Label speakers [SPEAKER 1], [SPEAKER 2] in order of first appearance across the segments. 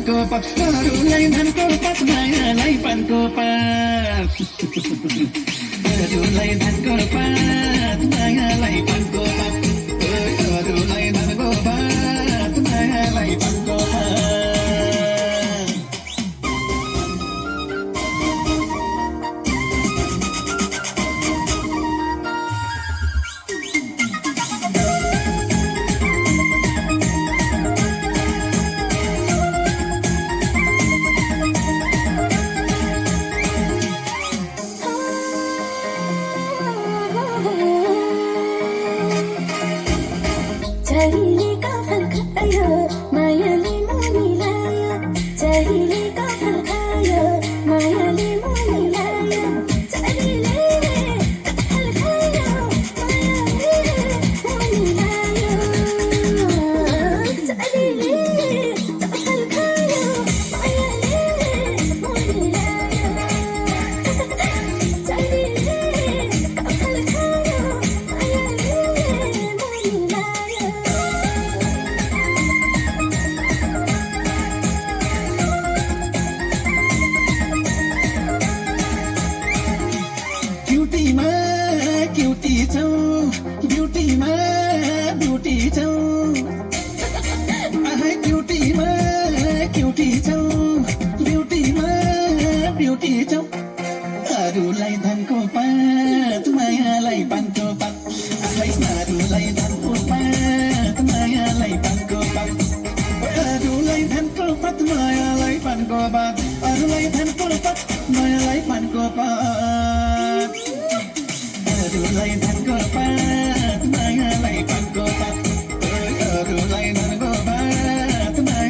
[SPEAKER 1] पानको पात अरूलाई धनको पात मायालाई पानको पात अरूलाई धनको पात मायालाई पानको पात अरूलाई धनको पात मायालाई पानको पात अरूलाई धनको पात मायालाई पानको पात अरूलाई धनको पात मायालाई पानको पात अरूलाई धनको पात मायालाई पानको पात अरूलाई धनको पात मायालाई पानको पात अरूलाई धनको पात मायालाई पानको पात अरूलाई धनको पात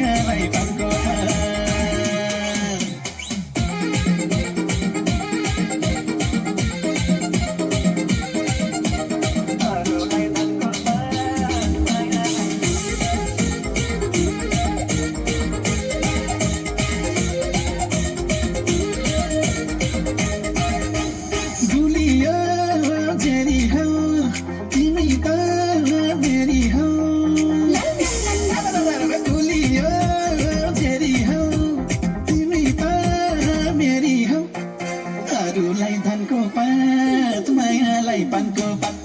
[SPEAKER 1] मायालाई पानको पात अरूलाई धनको पात मायालाई पानको पात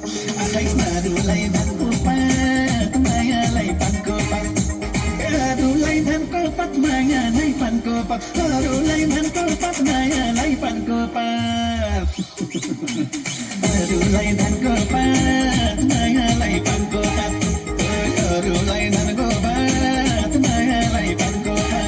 [SPEAKER 1] अरूलाई धनको पात मायालाई पानको पात अरूलाई धनको पात मायालाई पानको पात अरूलाई धनको पात मायालाई पानको पात अरूलाई धनको पात मायालाई पानको पात अरूलाई धनको पात मायालाई पानको पात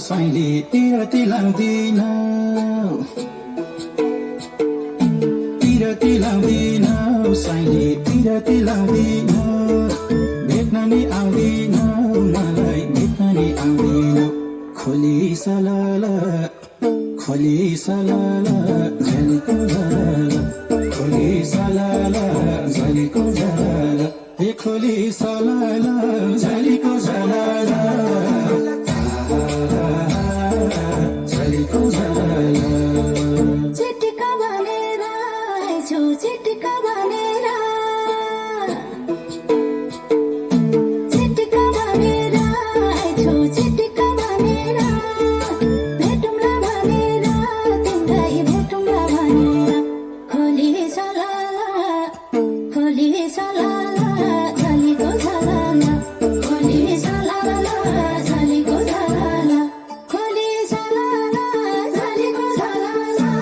[SPEAKER 1] साइली तिरती लाउँदिन तिरती लाउँदिन साइली तिरती लाउँदिन भेट्न नि आउँदिन मलाई भेट्न नि आउँदिन खोली सलाल झलीको झलाल खोली सलाल झलीको झलाल हे खोली सलाल झलीको झलाल
[SPEAKER 2] चिटिका भनेर आएछु चिटिका भनेर चिटिका भनेर आएछु चिटिका भनेर भेटौँला भनेर तिमीलाई भेटौँला भनेर खोली सलाला झलीको झलाला खोली सलाला झलीको झलाला खोली सलाला झलीको झलाला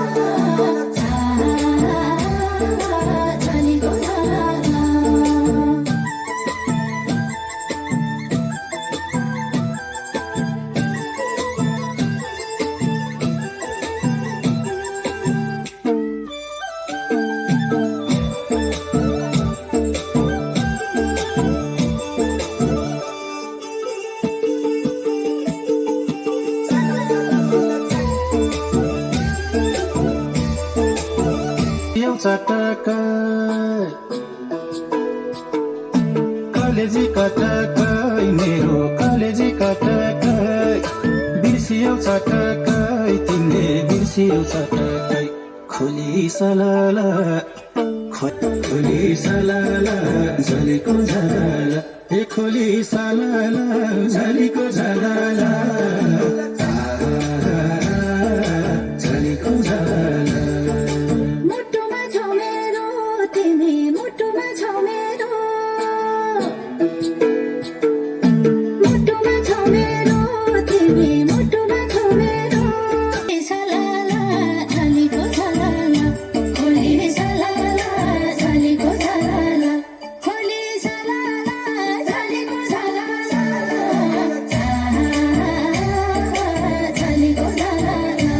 [SPEAKER 1] एउटा टक्कै कलेजी कटकै मेरो कलेजी कटकै बिर्सियौ चटकै तिमीले बिर्सियौ चटकै खोली सलाला खोली सलाला झलेको झलाला ए खोली सलाला झलेको झलाला झलेको झलाला
[SPEAKER 2] मुटुमा छौ मेरो तिमी मुटुमा छौ मेरो मुटुमा छौ मेरो तिमी मुटुमा छौ मेरो सलाला झलेको झलाला खोली सलाला झलेको झलाला खोली सलाला झलेको झलाला झलेको झलाला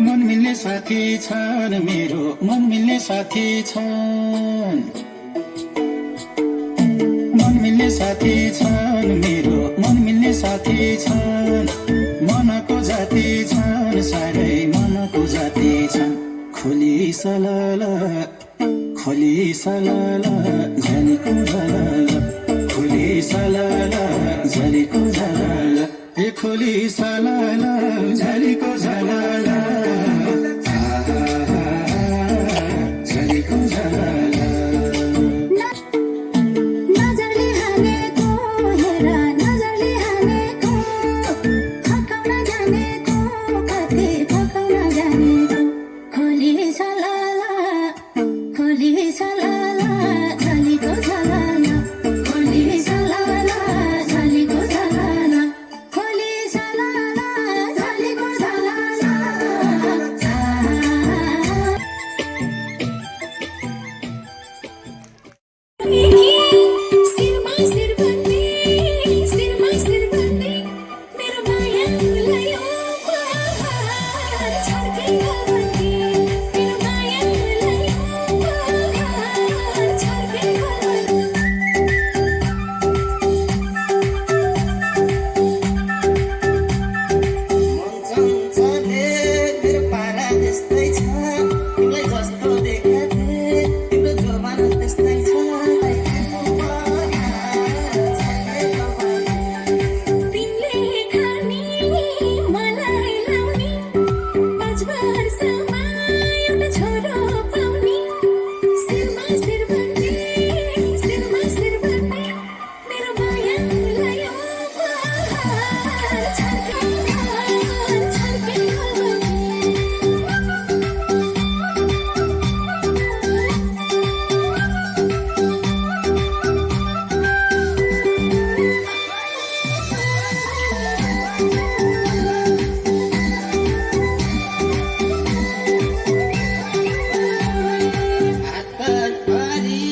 [SPEAKER 1] मन मिल्ने साथी छन् मेरो मन मिल्ने साथी छन् मन मिल्ने साथी छन् मेरो मन मिल्ने साथी छन् मनको जाति छन् साह्रै मनको जाति छन् खोली सलाला झलेको झलाला खोली सलाला झलेको झलाला ए खोली सलाला झलेको झलाला झलेको झलाला
[SPEAKER 2] नजरले हानेको हेर नजरले हानेको फकाउन जानेको कति फकाउन जानेको खोली सलाला झलेको झलाला खोली सलाला झलेको झलाला खोली सलाला झलेको झलाला सिरमा सिर भन्ने मेरो माया लयो छर्के भन्ने मेरो माया लयो छर्के
[SPEAKER 3] चञ्चले मेरो पारा त्यस्तै छ तिमीलाई जस्तो देखाथे तिम्रो जोबान त्यस्तै छ
[SPEAKER 2] तिमीले खानी मलाई लाउने 5 वर्षमा एउटा छोरो पाउने सिरमा सिर भन्ने मेरो माया लयो छर्के
[SPEAKER 3] हातभरि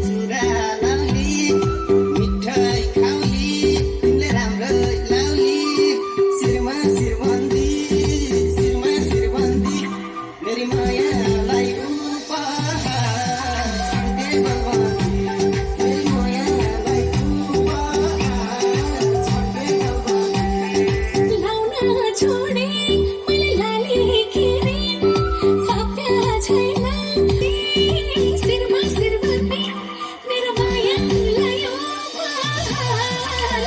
[SPEAKER 3] चुरा लाउली मिठाई खाउली तिमीले राम्रै लाउली शिरमा शिरबन्दी मेरी मायालाई उपहार छर्के बलबन्दी मेरी मायालाई उपहार छर्के बलबन्दी
[SPEAKER 2] लाउन छोडे मैले लाली किरिन फाप्या छैन सिरमा सिर भन्ने मेरो माया लयो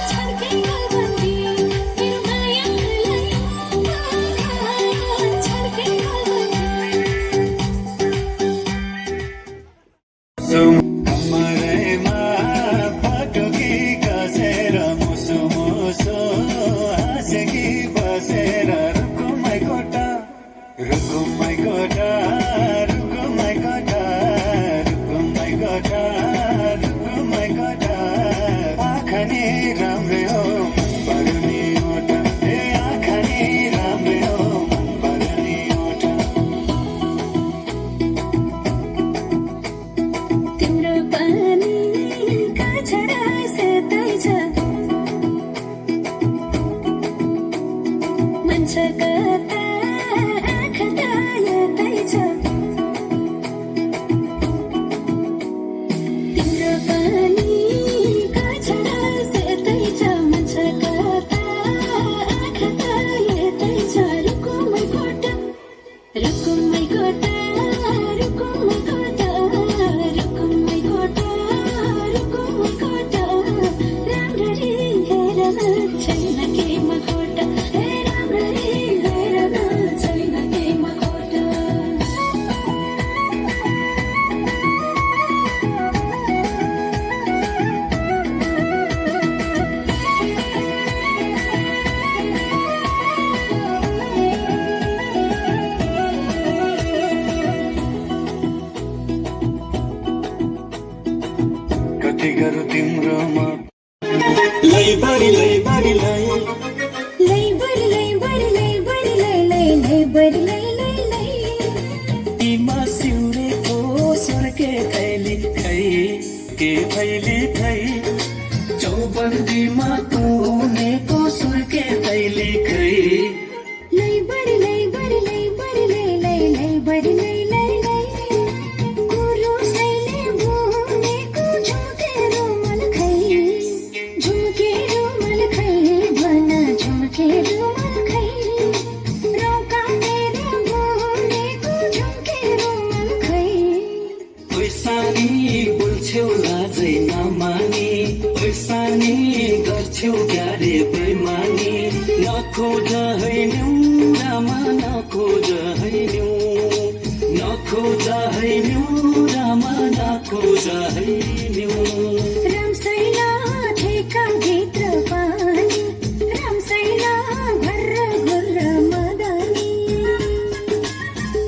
[SPEAKER 2] छर्के बलबन्दी मेरो माया लयो छर्के
[SPEAKER 1] कमरैमा पटुकी कसेर मुसु मुसु हाँसेकी बसेर रुकुमै कोटा आँखा नि राम्रै हो पर्ने ओठा ए आँखा नि राम्रै हो पर्ने ओठा
[SPEAKER 2] तिम्रो
[SPEAKER 1] गरौँ तिम्रोमा लैबरी लैबरी लै
[SPEAKER 2] लै बरी लै बरी लै बरी लै लै लै बरी लै लै लै
[SPEAKER 1] तिमा सिउरेको सुर्के थैली खै के थैली खै चौबन्दीमा तुनेको सुर्के थैली खै
[SPEAKER 2] लै बरी लै बरी लै बरी लै लै लै बरी लै लै लै कुरुसैले बुनेको झुम्के रुमाल खै झुम्के रुमाल खै भन झुम्के रुमाल खै रौका तेरे बुनेको झुम्के रुमाल खै
[SPEAKER 1] पैसानी बोल्छौ लाजै नमानी पैसानी गर्छौ क्यारे बेमानी नखोज हैन्यौ रामा नखोज हैन्यौ नखोज हैन्यौ रामा नखोज हैन्यौ
[SPEAKER 2] रामसैला ठेका भित्र पानी रामसैला घर्र घुर्र मदानी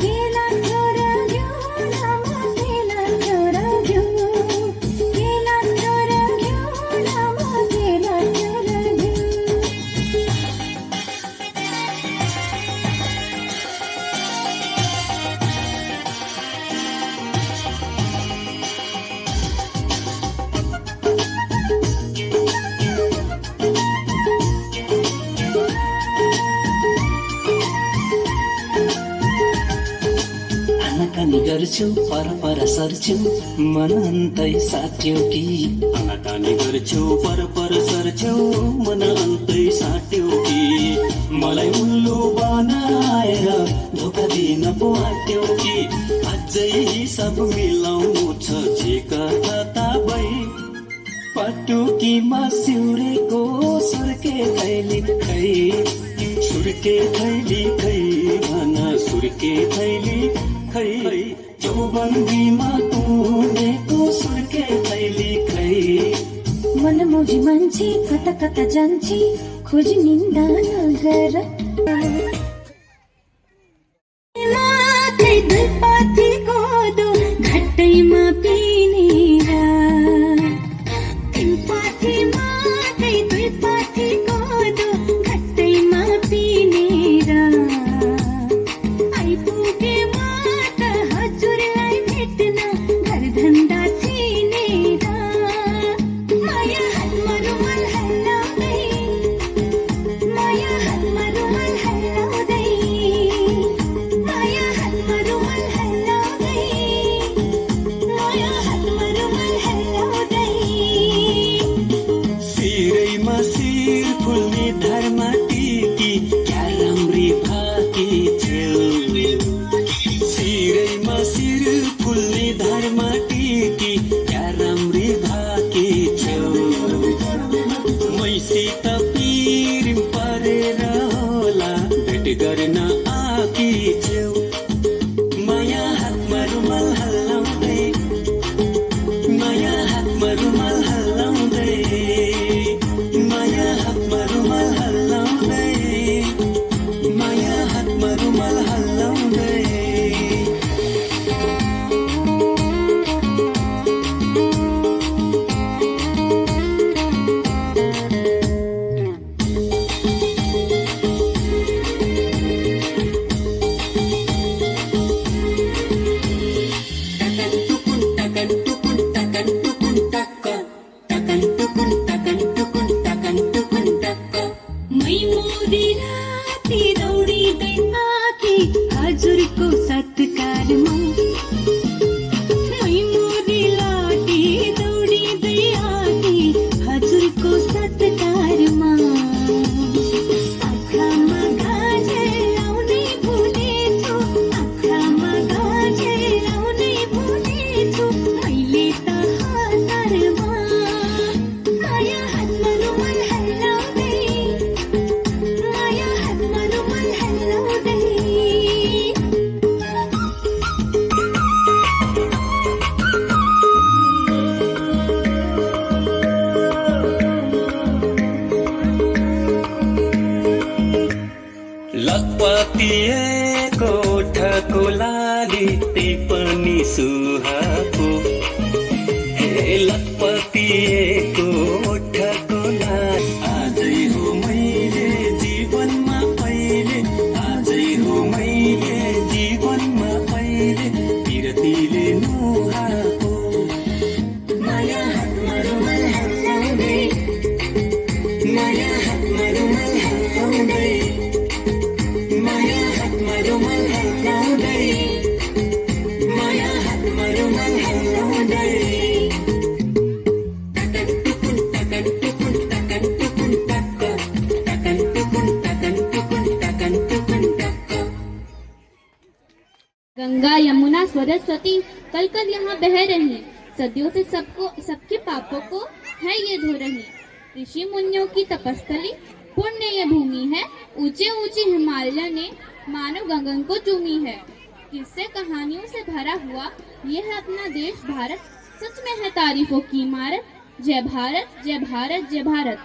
[SPEAKER 2] केला चोर घ्यौ लामा केला चोर घ्यौ केला चोर घ्यौ लामा केला चोर घ्यौ
[SPEAKER 1] आनाकानी गर्छौ पर पर सर्छौ मन अन्तै साट्यौ कि आनाकानी गर्छौ पर पर सर्छौ मन अन्तै साट्यौ कि मलाई उल्लु बनाएर धोका दिन पो आट्यौ कि अझै सब मिलाउनु छ झिका थाहा भई पटुकीमा सिउरेको सुर्के थैली खै सुर्के थैली खै भन सुर्के थैली खै चौबन्दीमा तुनेको सुर्के थैली खै
[SPEAKER 2] मनमोजी मान्छे कता कता जान्छे खोजी निन्दा नगर माथि दुपाथि कोदो घट्टैमा पिनेर दुपाथि माथि दुपाथि कोदो घट्टैमा पिनेर आइपुगे मात हजुरलाई भेट्न घर धन्दा चिनेर माया हातमा रुमाल हल्लाउँदै माया हातमा रुमाल हल्लाउँदै माया हातमा रुमाल हल्लाउँदै माया हातमा रुमाल हल्लाउँदै
[SPEAKER 1] सिरैमा शिर फुल्ने धर्मा टिकी क्या राम्री भाकी छेउ सिरैमा शिर फुल्ने धर्मा टिकी क्या राम्री भाकी छेउ मैसित पिरिम परेर होला भेट गर्न आकी छेउ माया हातमा रुमाल हल्लाउँदै माया हातमा रुमाल हल्लाउँदै माया हातमा रुमाल हल्लाउँदै माया हातमा रुमाल हल्लाउँदै
[SPEAKER 4] सरस्वती कल कल यहाँ बह रही, सदियों से सबके पापों को है ये धो रही। ऋषि मुनियों की तपस्थली पुण्य ये भूमि है, ऊंचे ऊंचे हिमालय ने मानव गगन को चूमी है। किस्से कहानियों से भरा हुआ ये है अपना देश भारत, सच में है तारीफों की इमारत। जय भारत जय भारत जय भारत,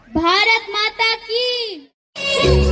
[SPEAKER 4] भारत माता की।